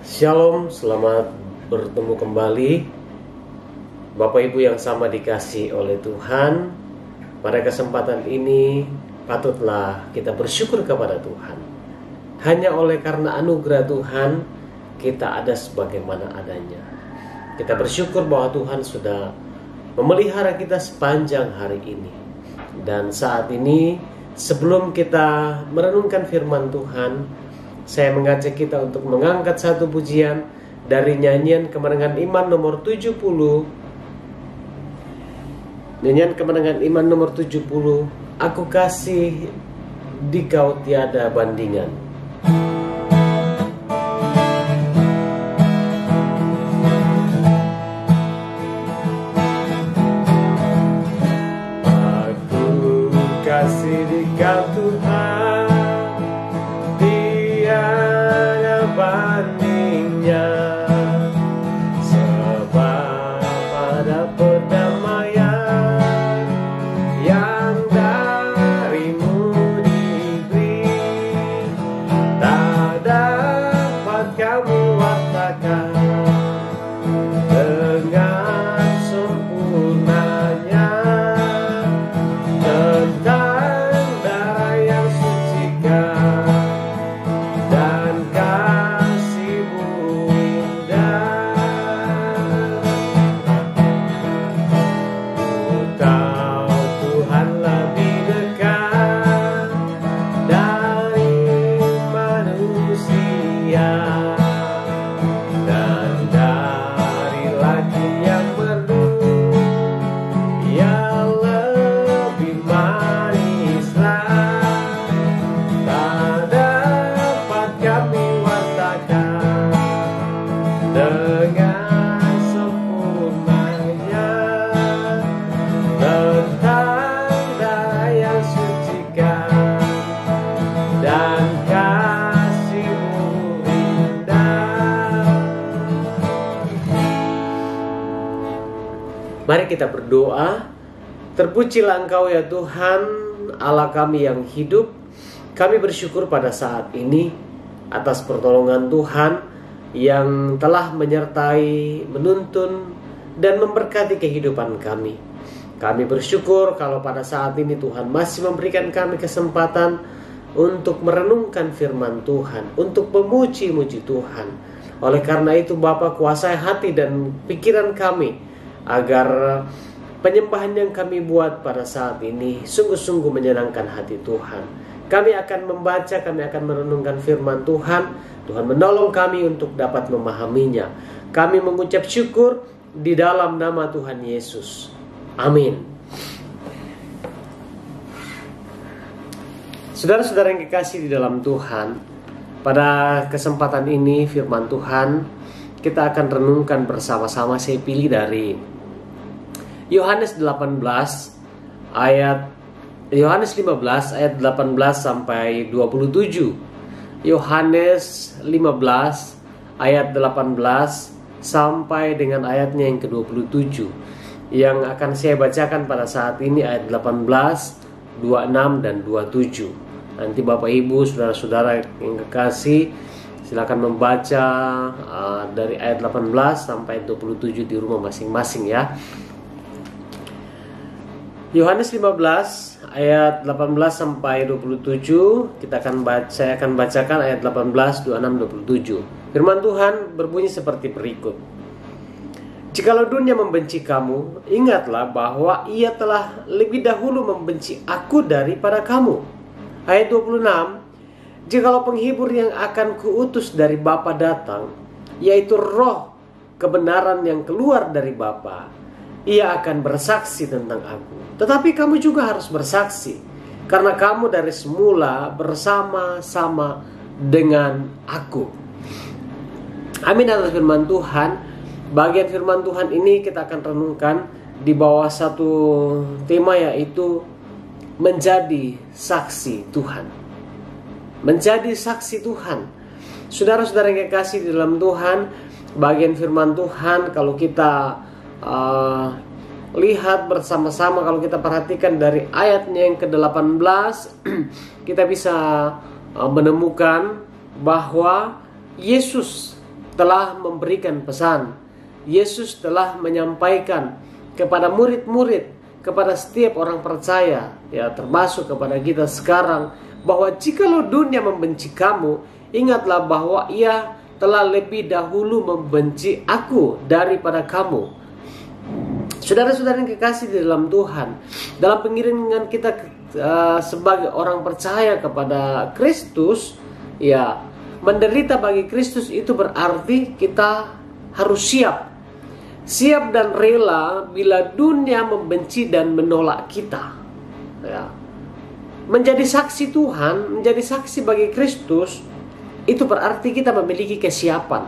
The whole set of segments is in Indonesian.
Shalom, selamat bertemu kembali Bapak Ibu yang sama dikasihi oleh Tuhan. Pada kesempatan ini patutlah kita bersyukur kepada Tuhan. Hanya oleh karena anugerah Tuhan kita ada sebagaimana adanya. Kita bersyukur bahwa Tuhan sudah memelihara kita sepanjang hari ini. Dan saat ini sebelum kita merenungkan firman Tuhan, saya mengajak kita untuk mengangkat satu pujian dari nyanyian Kemenangan Iman nomor 70. Nyanyian Kemenangan Iman nomor 70, Aku kasih di kau tiada bandingan. Aku kasih di kau Tuhan, bandingnya, sebab ada perdamaian yang darimu diberi, tak dapat kamu wartakan dengan sempurnanya tentang darah yang sucikan dan dengan sempurnanya tentang darah yang sucikan dan kasih-Mu indah. Mari kita berdoa. Terpujilah Engkau ya Tuhan, Allah kami yang hidup. Kami bersyukur pada saat ini atas pertolongan Tuhan yang telah menyertai, menuntun, dan memberkati kehidupan kami. Kami bersyukur kalau pada saat ini Tuhan masih memberikan kami kesempatan untuk merenungkan firman Tuhan, untuk memuji-muji Tuhan. Oleh karena itu Bapa, kuasai hati dan pikiran kami, agar penyembahan yang kami buat pada saat ini sungguh-sungguh menyenangkan hati Tuhan. Kami akan membaca, kami akan merenungkan firman Tuhan. Tuhan menolong kami untuk dapat memahaminya. Kami mengucap syukur di dalam nama Tuhan Yesus. Amin. Saudara-saudara yang kekasih di dalam Tuhan, pada kesempatan ini firman Tuhan kita akan renungkan bersama-sama. Saya pilih dari Yohanes 15 ayat 18 sampai 27. Yohanes 15 ayat 18 sampai dengan ayatnya yang ke-27. Yang akan saya bacakan pada saat ini ayat 18, 26 dan 27. Nanti Bapak Ibu, saudara-saudara yang kekasih, silakan membaca dari ayat 18 sampai 27 di rumah masing-masing ya. Yohanes 15 ayat 18 sampai 27, saya akan bacakan ayat 18, 26, 27. Firman Tuhan berbunyi seperti berikut. Jikalau dunia membenci kamu, ingatlah bahwa ia telah lebih dahulu membenci aku daripada kamu. Ayat 26, jikalau penghibur yang akan kuutus dari Bapa datang, yaitu Roh kebenaran yang keluar dari Bapa, ia akan bersaksi tentang aku. Tetapi kamu juga harus bersaksi, karena kamu dari semula bersama-sama dengan aku. Amin atas firman Tuhan. Bagian firman Tuhan ini kita akan renungkan di bawah satu tema, yaitu menjadi saksi Tuhan. Menjadi saksi Tuhan. Saudara-saudara yang kekasih di dalam Tuhan, bagian firman Tuhan kalau kita lihat bersama-sama, kalau kita perhatikan dari ayatnya yang ke-18, kita bisa menemukan bahwa Yesus telah memberikan pesan. Yesus telah menyampaikan kepada murid-murid, kepada setiap orang percaya, ya termasuk kepada kita sekarang, bahwa jikalau dunia membenci kamu, ingatlah bahwa ia telah lebih dahulu membenci aku daripada kamu. Saudara-saudara yang kekasih di dalam Tuhan, dalam pengiringan kita sebagai orang percaya kepada Kristus, ya menderita bagi Kristus itu berarti kita harus siap dan rela bila dunia membenci dan menolak kita, ya. Menjadi saksi Tuhan, menjadi saksi bagi Kristus, itu berarti kita memiliki kesiapan.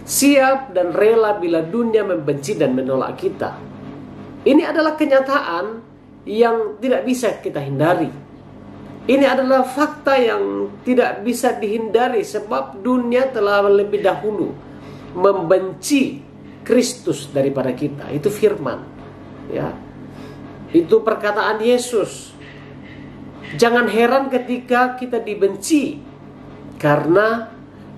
Siap dan rela bila dunia membenci dan menolak kita. Ini adalah kenyataan yang tidak bisa kita hindari. Ini adalah fakta yang tidak bisa dihindari, sebab dunia telah lebih dahulu membenci Kristus daripada kita. Itu firman, ya. Itu perkataan Yesus. Jangan heran ketika kita dibenci, karena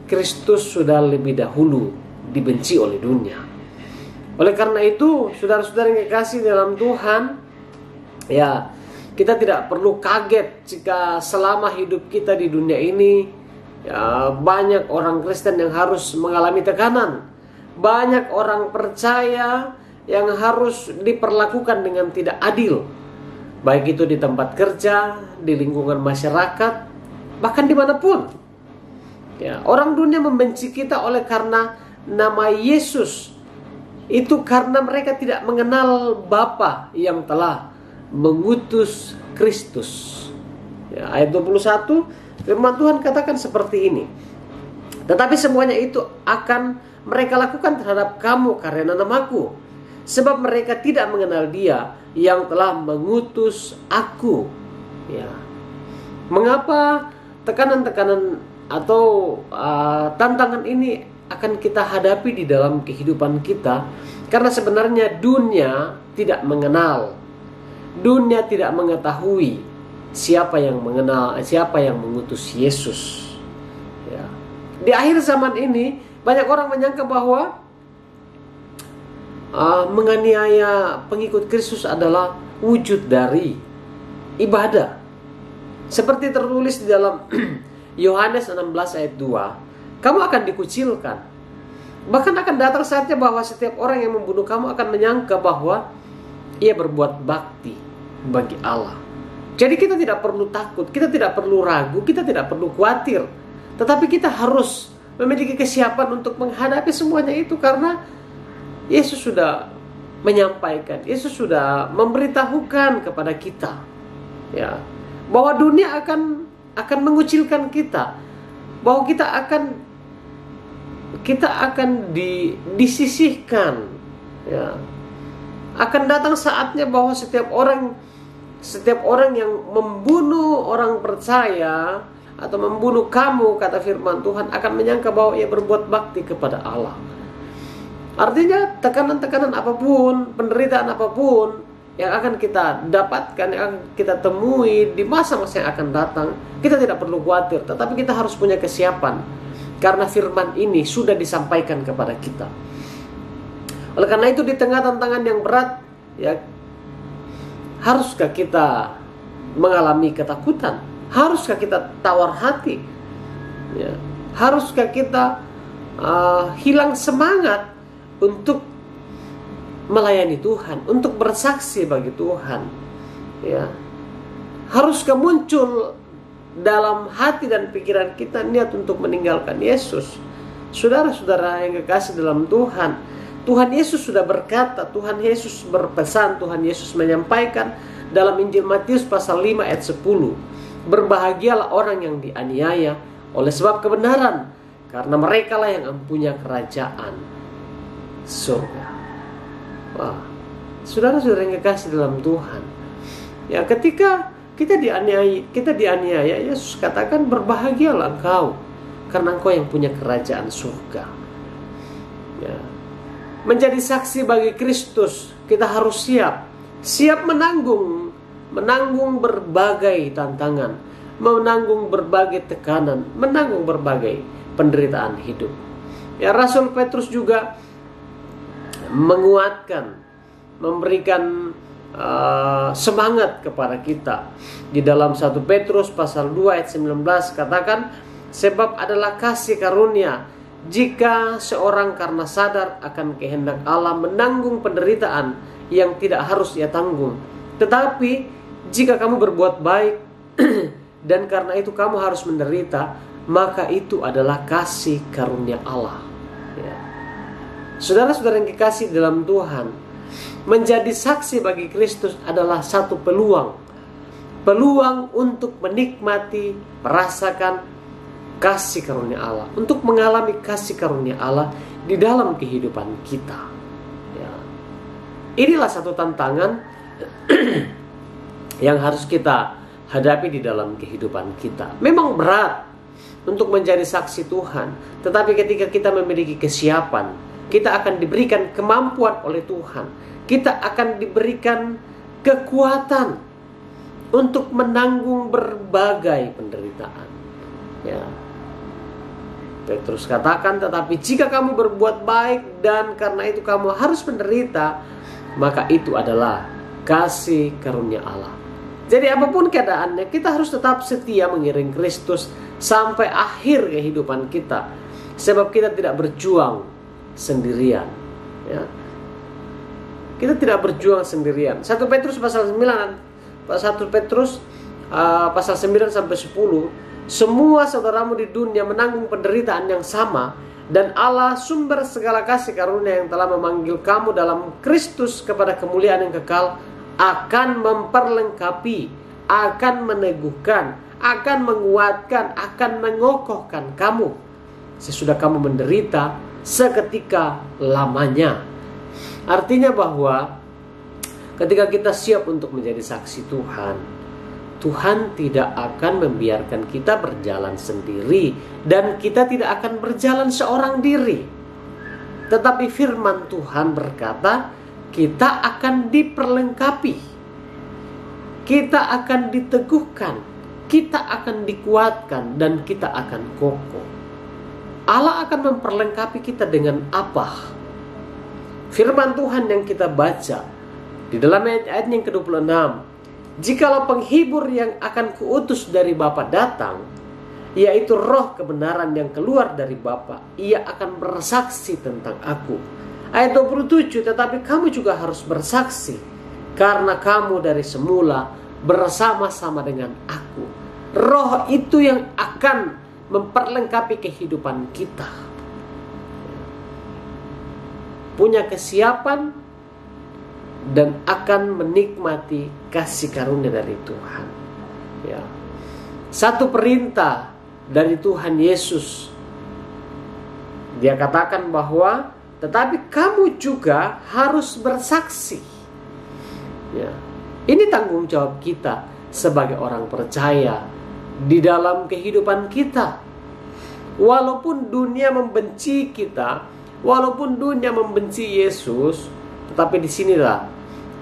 Kristus sudah lebih dahulu dibenci oleh dunia. Oleh karena itu, saudara-saudara yang kekasih dalam Tuhan, ya, kita tidak perlu kaget jika selama hidup kita di dunia ini, ya, banyak orang Kristen yang harus mengalami tekanan. Banyak orang percaya yang harus diperlakukan dengan tidak adil, baik itu di tempat kerja, di lingkungan masyarakat, bahkan dimanapun. Ya, orang dunia membenci kita oleh karena nama Yesus. Itu karena mereka tidak mengenal Bapa yang telah mengutus Kristus. Ya, ayat 21, firman Tuhan katakan seperti ini. Tetapi semuanya itu akan mereka lakukan terhadap kamu karena namaku, sebab mereka tidak mengenal Dia yang telah mengutus aku. Ya. Mengapa tekanan-tekanan atau tantangan ini akan kita hadapi di dalam kehidupan kita? Karena sebenarnya dunia tidak mengenal, dunia tidak mengetahui siapa yang mengutus Yesus. Ya. Di akhir zaman ini banyak orang menyangka bahwa menganiaya pengikut Kristus adalah wujud dari ibadah. Seperti tertulis di dalam Yohanes 16 ayat 2, kamu akan dikucilkan. Bahkan akan datang saatnya bahwa setiap orang yang membunuh kamu akan menyangka bahwa ia berbuat bakti bagi Allah. Jadi kita tidak perlu takut, kita tidak perlu ragu, kita tidak perlu khawatir. Tetapi kita harus memiliki kesiapan untuk menghadapi semuanya itu, karena Yesus sudah menyampaikan, Yesus sudah memberitahukan kepada kita, ya, bahwa dunia akan mengucilkan kita, bahwa kita akan disisihkan, ya. Akan datang saatnya bahwa setiap orang yang membunuh orang percaya atau membunuh kamu, kata firman Tuhan, akan menyangka bahwa ia berbuat bakti kepada Allah. Artinya tekanan-tekanan apapun, penderitaan apapun yang akan kita dapatkan, yang akan kita temui di masa-masa yang akan datang, kita tidak perlu khawatir, tetapi kita harus punya kesiapan, karena firman ini sudah disampaikan kepada kita. Oleh karena itu, di tengah tantangan yang berat, ya, haruskah kita mengalami ketakutan? Haruskah kita tawar hati? Ya. Haruskah kita hilang semangat untuk melayani Tuhan, untuk bersaksi bagi Tuhan? Ya. Haruskah muncul dalam hati dan pikiran kita niat untuk meninggalkan Yesus? Saudara-saudara yang kekasih dalam Tuhan, Tuhan Yesus sudah berkata, Tuhan Yesus berpesan, Tuhan Yesus menyampaikan dalam Injil Matius pasal 5 ayat 10. Berbahagialah orang yang dianiaya oleh sebab kebenaran, karena mereka lah yang mempunyai kerajaan surga. Wah, saudara-saudara yang kekasih dalam Tuhan, ya, ketika kita dianiaya, Yesus katakan berbahagialah engkau, karena engkau yang punya kerajaan surga. Ya. Menjadi saksi bagi Kristus, kita harus siap menanggung berbagai tantangan, menanggung berbagai tekanan, menanggung berbagai penderitaan hidup. Ya, Rasul Petrus juga menguatkan, memberikan semangat kepada kita. Di dalam 1 Petrus pasal 2 ayat 19 katakan, sebab adalah kasih karunia jika seorang karena sadar akan kehendak Allah menanggung penderitaan yang tidak harus ia tanggung. Tetapi jika kamu berbuat baik dan karena itu kamu harus menderita, maka itu adalah kasih karunia Allah. Ya. Saudara-saudara yang kekasih dalam Tuhan, menjadi saksi bagi Kristus adalah satu peluang untuk menikmati, merasakan kasih karunia Allah, untuk mengalami kasih karunia Allah di dalam kehidupan kita. Ya. Inilah satu tantangan yang harus kita hadapi di dalam kehidupan kita. Memang berat untuk menjadi saksi Tuhan, tetapi ketika kita memiliki kesiapan, kita akan diberikan kemampuan oleh Tuhan. Kita akan diberikan kekuatan untuk menanggung berbagai penderitaan. Ya. Petrus katakan, tetapi jika kamu berbuat baik dan karena itu kamu harus menderita, maka itu adalah kasih karunia Allah. Jadi apapun keadaannya, kita harus tetap setia mengiring Kristus sampai akhir kehidupan kita. Sebab kita tidak berjuang sendirian. Ya. Kita tidak berjuang sendirian. 1 Petrus pasal 9 sampai 10, semua saudaramu di dunia menanggung penderitaan yang sama, dan Allah sumber segala kasih karunia yang telah memanggil kamu dalam Kristus kepada kemuliaan yang kekal akan memperlengkapi, akan meneguhkan, akan menguatkan, akan mengokohkan kamu sesudah kamu menderita seketika lamanya. Artinya bahwa ketika kita siap untuk menjadi saksi Tuhan, Tuhan tidak akan membiarkan kita berjalan sendiri, dan kita tidak akan berjalan seorang diri. Tetapi firman Tuhan berkata, kita akan diperlengkapi, kita akan diteguhkan, kita akan dikuatkan, dan kita akan kokoh. Allah akan memperlengkapi kita dengan apa? Firman Tuhan yang kita baca di dalam ayat yang ke-26, jikalau penghibur yang akan kuutus dari Bapa datang, yaitu roh kebenaran yang keluar dari Bapa, ia akan bersaksi tentang aku. Ayat 27, tetapi kamu juga harus bersaksi, karena kamu dari semula bersama-sama dengan aku. Roh itu yang akan memperlengkapi kehidupan kita. Punya kesiapan dan akan menikmati kasih karunia dari Tuhan. Ya. Satu perintah dari Tuhan Yesus, Dia katakan bahwa tetapi kamu juga harus bersaksi. Ya. Ini tanggung jawab kita sebagai orang percaya di dalam kehidupan kita. Walaupun dunia membenci kita, walaupun dunia membenci Yesus, tetapi disinilah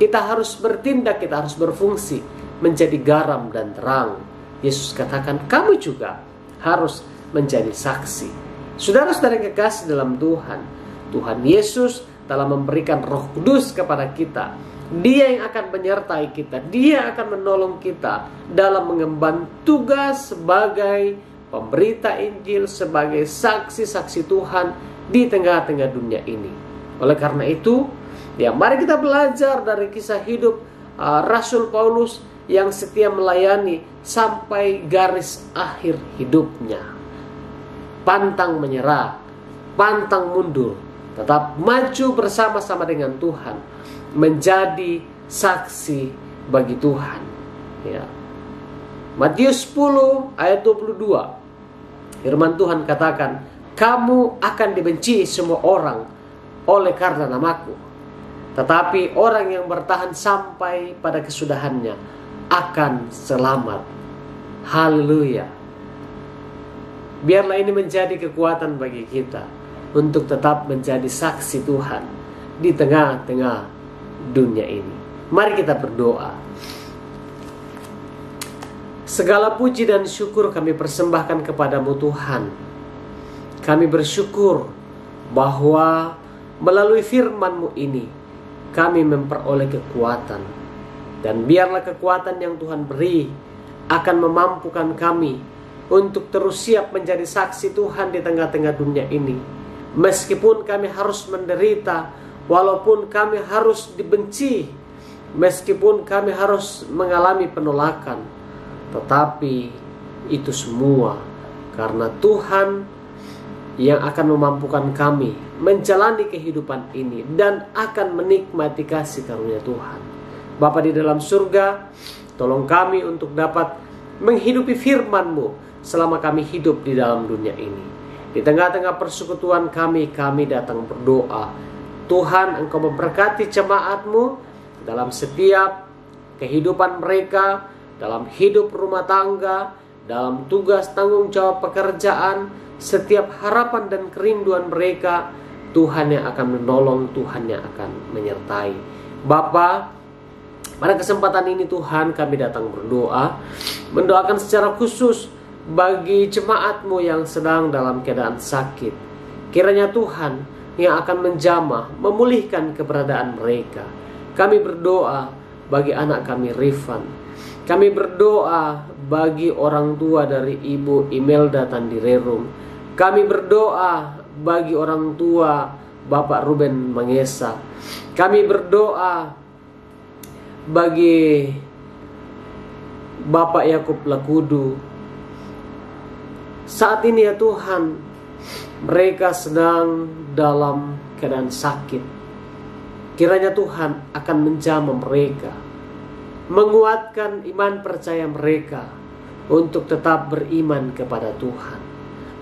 kita harus bertindak, kita harus berfungsi menjadi garam dan terang. Yesus katakan, kamu juga harus menjadi saksi. Saudara-saudara yang kekasih dalam Tuhan, Tuhan Yesus telah memberikan Roh Kudus kepada kita. Dia yang akan menyertai kita, Dia akan menolong kita dalam mengemban tugas sebagai pemberita Injil, sebagai saksi-saksi Tuhan di tengah-tengah dunia ini. Oleh karena itu, ya mari kita belajar dari kisah hidup Rasul Paulus yang setia melayani sampai garis akhir hidupnya. Pantang menyerah, pantang mundur, tetap maju bersama-sama dengan Tuhan, menjadi saksi bagi Tuhan. Ya. Matius 10 ayat 22, firman Tuhan katakan, kamu akan dibenci semua orang oleh karena namaku, tetapi orang yang bertahan sampai pada kesudahannya akan selamat. Haleluya. Biarlah ini menjadi kekuatan bagi kita untuk tetap menjadi saksi Tuhan di tengah-tengah dunia ini. Mari kita berdoa. Segala puji dan syukur kami persembahkan kepadamu Tuhan. Kami bersyukur bahwa melalui firman-Mu ini kami memperoleh kekuatan. Dan biarlah kekuatan yang Tuhan beri akan memampukan kami untuk terus siap menjadi saksi Tuhan di tengah-tengah dunia ini. Meskipun kami harus menderita, walaupun kami harus dibenci, meskipun kami harus mengalami penolakan, tetapi itu semua karena Tuhan yang akan memampukan kami menjalani kehidupan ini dan akan menikmati kasih karunia Tuhan. Bapa di dalam surga, tolong kami untuk dapat menghidupi firman-Mu selama kami hidup di dalam dunia ini. Di tengah-tengah persekutuan kami datang berdoa. Tuhan, Engkau memberkati jemaat-Mu dalam setiap kehidupan mereka, dalam hidup rumah tangga, dalam tugas tanggung jawab pekerjaan, setiap harapan dan kerinduan mereka. Tuhan yang akan menolong, Tuhan yang akan menyertai. Bapa, pada kesempatan ini Tuhan kami datang berdoa, mendoakan secara khusus bagi jemaat-Mu yang sedang dalam keadaan sakit. Kiranya Tuhan yang akan menjamah, memulihkan keberadaan mereka. Kami berdoa bagi anak kami Rifan. Kami berdoa bagi orang tua dari Ibu Imelda Tandirerum. Kami berdoa bagi orang tua Bapak Ruben Mangesa. Kami berdoa bagi Bapak Yakub Lakudu. Saat ini ya Tuhan, mereka sedang dalam keadaan sakit. Kiranya Tuhan akan menjamah mereka, menguatkan iman percaya mereka untuk tetap beriman kepada Tuhan,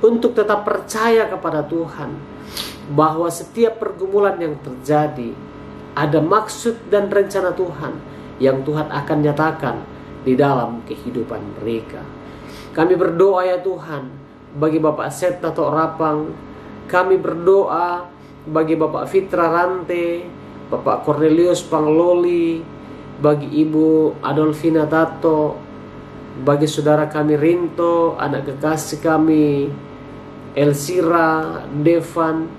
untuk tetap percaya kepada Tuhan bahwa setiap pergumulan yang terjadi ada maksud dan rencana Tuhan yang Tuhan akan nyatakan di dalam kehidupan mereka. Kami berdoa ya Tuhan bagi Bapak Seta Tok Rapang. Kami berdoa bagi Bapak Fitra Rante, Bapak Cornelius Pangloli, bagi Ibu Adolfina Tato, bagi saudara kami Rinto, anak kekasih kami Elsira, Devan,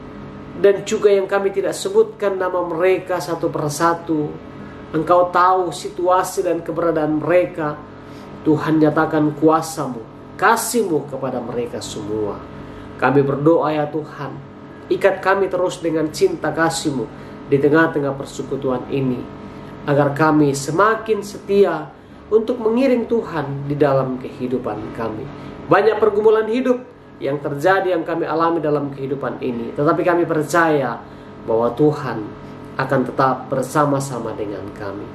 dan juga yang kami tidak sebutkan nama mereka satu persatu. Engkau tahu situasi dan keberadaan mereka. Tuhan nyatakan kuasa-Mu, kasih-Mu kepada mereka semua. Kami berdoa ya Tuhan, ikat kami terus dengan cinta kasih-Mu di tengah-tengah persekutuan ini, agar kami semakin setia untuk mengiring Tuhan di dalam kehidupan kami. Banyak pergumulan hidup yang terjadi, yang kami alami dalam kehidupan ini, tetapi kami percaya bahwa Tuhan akan tetap bersama-sama dengan kami.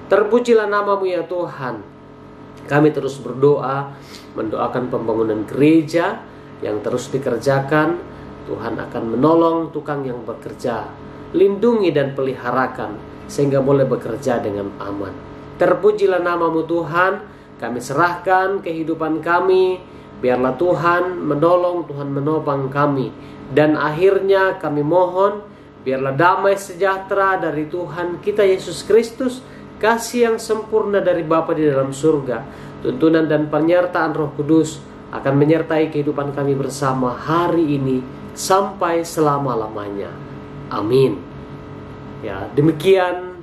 Terpujilah nama-Mu ya Tuhan. Kami terus berdoa, mendoakan pembangunan gereja yang terus dikerjakan. Tuhan akan menolong tukang yang bekerja, lindungi dan peliharakan sehingga boleh bekerja dengan aman. Terpujilah nama-Mu Tuhan. Kami serahkan kehidupan kami, biarlah Tuhan menolong, Tuhan menopang kami. Dan akhirnya kami mohon, biarlah damai sejahtera dari Tuhan kita Yesus Kristus, kasih yang sempurna dari Bapa di dalam surga, tuntunan dan penyertaan Roh Kudus akan menyertai kehidupan kami bersama hari ini sampai selama-lamanya. Amin. Ya, demikian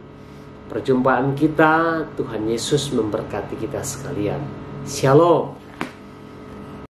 perjumpaan kita. Tuhan Yesus memberkati kita sekalian. Shalom.